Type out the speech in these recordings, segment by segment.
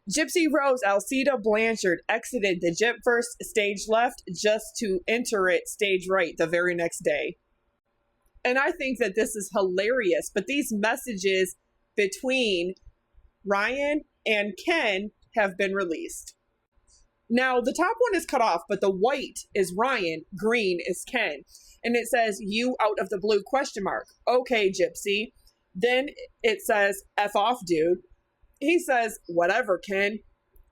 Gypsy Rose Blanchard exited the Gyp first stage left just to enter it stage right the very next day. And I think that this is hilarious, but these messages between Ryan and Ken have been released. Now, the top one is cut off, but the white is Ryan, green is Ken. And it says, "You out of the blue?" ? Okay, Gypsy. Then it says, "F off, dude." He says, "Whatever, Ken."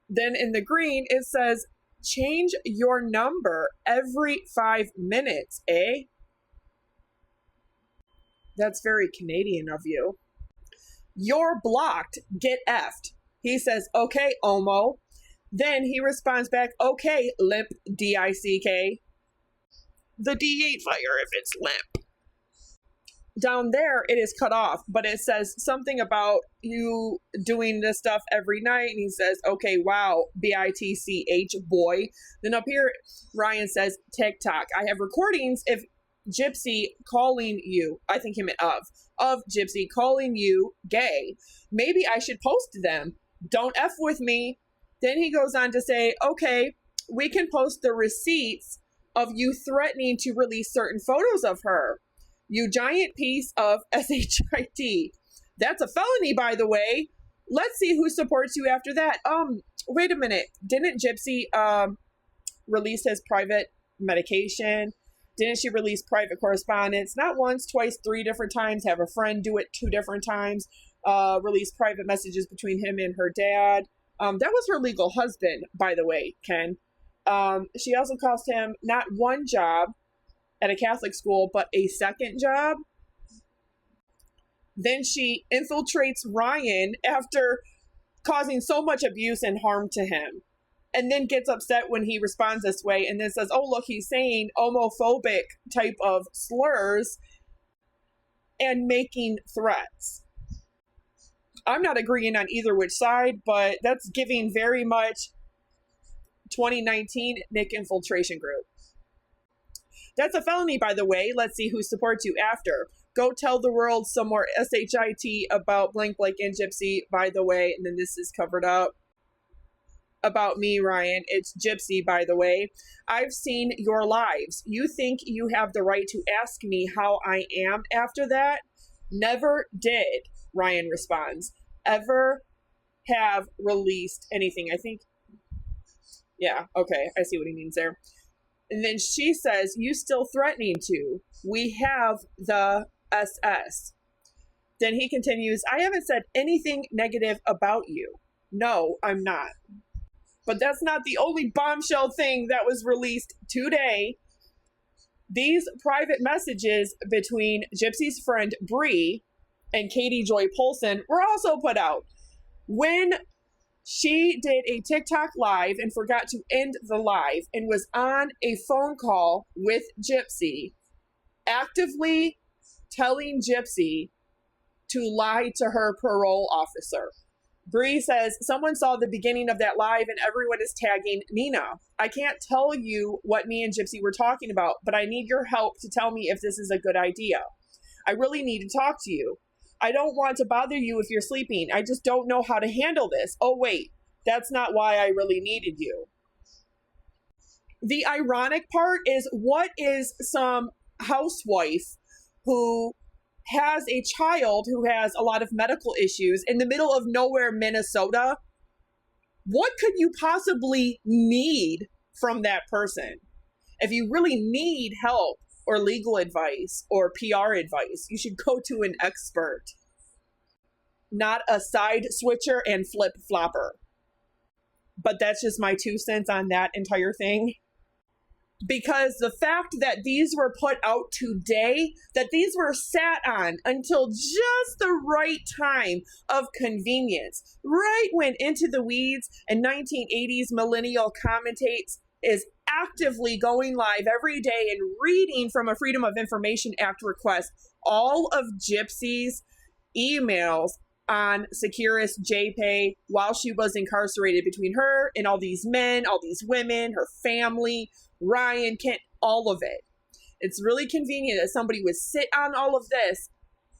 Then in the green, it says, "Change your number every 5 minutes, eh?" That's very Canadian of you. "You're blocked. Get effed." He says, "Okay, Omo." Then he responds back, "Okay, limp, D-I-C-K. The D ain't fire if it's limp." Down there, it is cut off, but it says something about you doing this stuff every night. And he says, "Okay, wow, B-I-T-C-H, boy." Then up here, Ryan says, "TikTok. I have recordings if Gypsy calling you," I think he meant of Gypsy calling you gay. "Maybe I should post them. Don't F with me." Then he goes on to say, "Okay, we can post the receipts of you threatening to release certain photos of her. You giant piece of SHIT. That's a felony, by the way. Let's see who supports you after that." Wait a minute. Didn't Gypsy release his private medication? Didn't she release private correspondence? Not once, twice, 3 different times. Have a friend do it 2 different times. Release private messages between him and her dad. That was her legal husband, by the way, Ken. She also cost him not 1 job at a Catholic school, but a 2nd job. Then she infiltrates Ryan after causing so much abuse and harm to him, and then gets upset when he responds this way, and then says, "Oh, look, he's saying homophobic type of slurs and making threats." I'm not agreeing on either which side, but that's giving very much 2019 Nick Infiltration Group. That's a felony, by the way. Let's see who supports you after. Go tell the world some more SHIT about blank, blank, and Gypsy, by the way. And then this is covered up. About me, Ryan. It's Gypsy, by the way. I've seen your lives. You think you have the right to ask me how I am after that? Never did, Ryan responds. Ever have released anything. I think, yeah, okay, I see what he means there. And then she says, "You still threatening to? We have the SS." Then he continues, "I haven't said anything negative about you." No, I'm not. But that's not the only bombshell thing that was released today. These private messages between Gypsy's friend Bree and Katie Joy Polson were also put out. When she did a TikTok live and forgot to end the live and was on a phone call with Gypsy, actively telling Gypsy to lie to her parole officer. Bree says, "Someone saw the beginning of that live and everyone is tagging Nina. I can't tell you what me and Gypsy were talking about, but I need your help to tell me if this is a good idea. I really need to talk to you. I don't want to bother you if you're sleeping. I just don't know how to handle this. Oh, wait, that's not why I really needed you." The ironic part is, what is some housewife who has a child who has a lot of medical issues in the middle of nowhere, Minnesota? What could you possibly need from that person? If you really need help or legal advice or PR advice, you should go to an expert, not a side switcher and flip flopper. But that's just my 2 cents on that entire thing. Because the fact that these were put out today, that these were sat on until just the right time of convenience, right when Into the Weeds and 1980s Millennial Commentates is actively going live every day and reading from a Freedom of Information Act request all of Gypsy's emails on Securus JPay while she was incarcerated, between her and all these men, all these women, her family, Ryan, Kent, all of it. It's really convenient that somebody would sit on all of this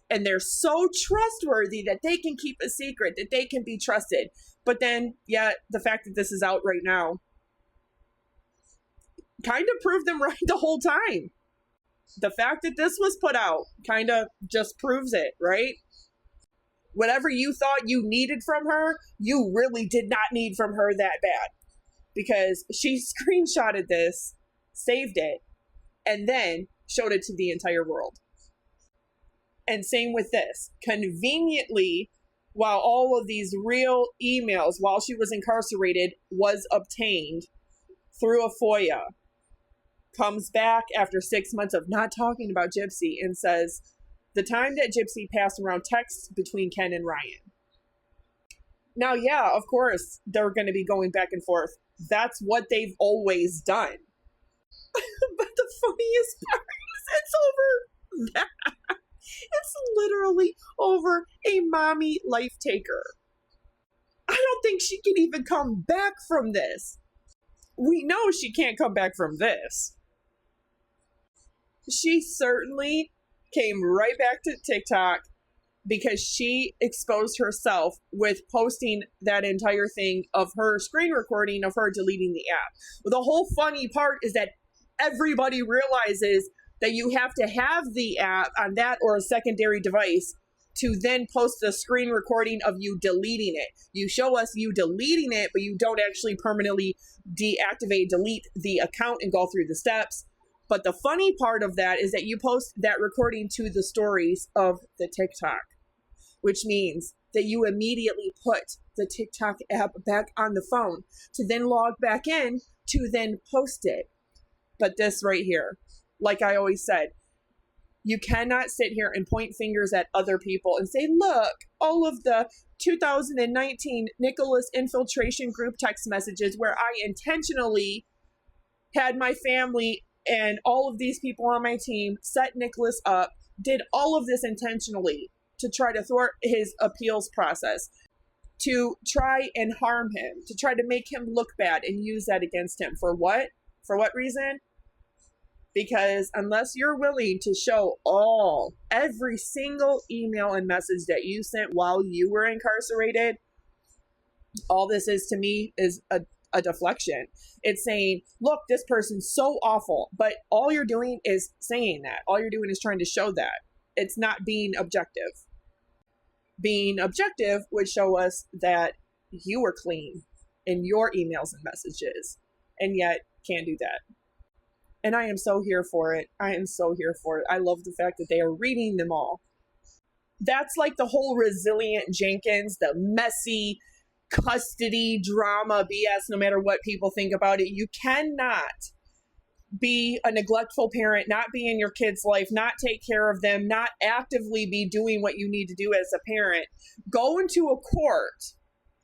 and they're so trustworthy that they can keep a secret, that they can be trusted. But then, yeah, the fact that this is out right now kind of proved them right the whole time. The fact that this was put out kind of just proves it, right? Whatever you thought you needed from her, you really did not need from her that bad. Because she screenshotted this, saved it, and then showed it to the entire world. And same with this. Conveniently, while all of these real emails, while she was incarcerated, was obtained through a FOIA, comes back after 6 months of not talking about Gypsy and says, the time that Gypsy passed around texts between Ken and Ryan. Now, yeah, of course, they're going to be going back and forth. That's what they've always done. But the funniest part is it's over that. It's literally over a mommy life taker. I don't think she can even come back from this. We know she can't come back from this. She certainly came right back to TikTok because she exposed herself with posting that entire thing of her screen recording of her deleting the app. The whole funny part is that everybody realizes that you have to have the app on that or a secondary device to then post the screen recording of you deleting it. You show us you deleting it, but you don't actually permanently delete the account and go through the steps. But the funny part of that is that you post that recording to the stories of the TikTok, which means that you immediately put the TikTok app back on the phone to then log back in to then post it. But this right here, like I always said, you cannot sit here and point fingers at other people and say, look, all of the 2019 Nicholas infiltration group text messages where I intentionally had my family and all of these people on my team set Nicholas up, did all of this intentionally to try to thwart his appeals process, to try and harm him, to try to make him look bad and use that against him. For what? For what reason? Because unless you're willing to show every single email and message that you sent while you were incarcerated, all this is to me is a deflection. It's saying, look, this person's so awful, but all you're doing is saying that. All you're doing is trying to show that. It's not being objective. Being objective would show us that you were clean in your emails and messages, and yet can't do that. And I am so here for it. I am so here for it. I love the fact that they are reading them all. That's like the whole Resilient Jenkins, the messy custody drama BS, no matter what people think about it. You cannot be a neglectful parent, not be in your kid's life, not take care of them, not actively be doing what you need to do as a parent. Go into a court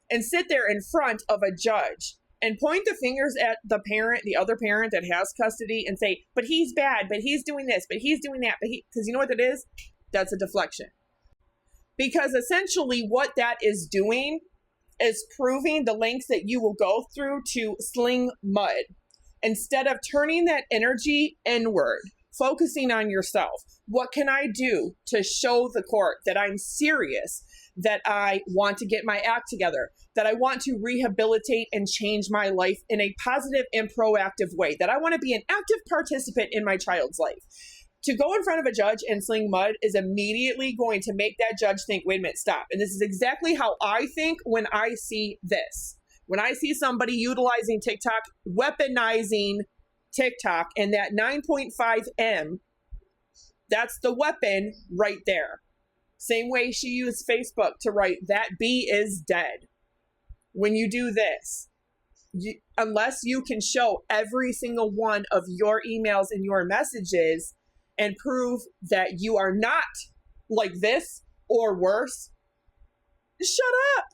and sit there in front of a judge and point the fingers at the parent, the other parent that has custody, and say, but he's bad, but he's doing this, but he's doing that, because you know what that is? That's a deflection. Because essentially what that is doing is proving the lengths that you will go through to sling mud. Instead of turning that energy inward, focusing on yourself. What can I do to show the court that I'm serious, that I want to get my act together, that I want to rehabilitate and change my life in a positive and proactive way, that I want to be an active participant in my child's life? To go in front of a judge and sling mud is immediately going to make that judge think, wait a minute, stop. And this is exactly how I think when I see this. When I see somebody utilizing TikTok, weaponizing TikTok, and that 9.5 M, that's the weapon right there. Same way she used Facebook to write, that bee is dead. When you do this, unless you can show every single one of your emails and your messages and prove that you are not like this or worse, shut up.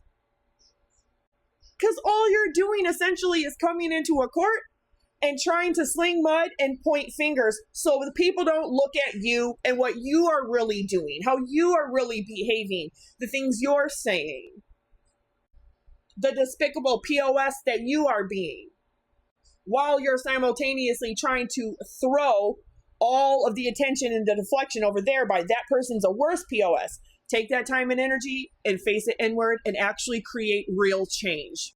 Because all you're doing essentially is coming into a court and trying to sling mud and point fingers so the people don't look at you and what you are really doing, how you are really behaving, the things you're saying, the despicable POS that you are being, while you're simultaneously trying to throw all of the attention and the deflection over there by that person's a worse POS. Take that time and energy and face it inward and actually create real change.